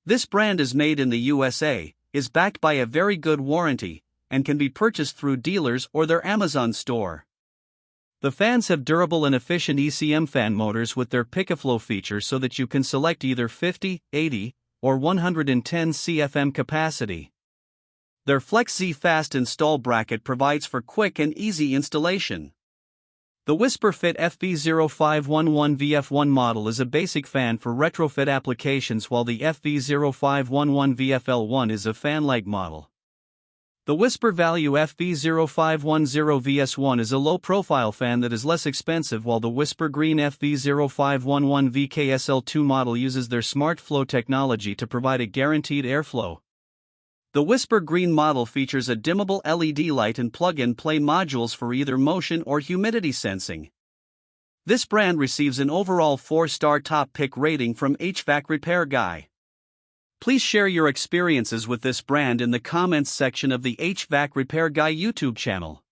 This brand is made in the USA, is backed by a very good warranty, and can be purchased through dealers or their Amazon store. The fans have durable and efficient ECM fan motors with their Pick-a-Flow feature so that you can select either 50, 80, or 110 CFM capacity. Their FlexZ fast install bracket provides for quick and easy installation. The WhisperFit FV0511VF1 model is a basic fan for retrofit applications, while the FV0511VFL1 is a fan-like model. The WhisperValue FV0510VS1 is a low-profile fan that is less expensive, while the WhisperGreen FV0511VKSL2 model uses their SmartFlow technology to provide a guaranteed airflow. The WhisperGreen model features a dimmable LED light and plug-and-play modules for either motion or humidity sensing. This brand receives an overall 4-star top pick rating from HvacRepairGuy. Please share your experiences with this brand in the comments section of the HvacRepairGuy YouTube channel.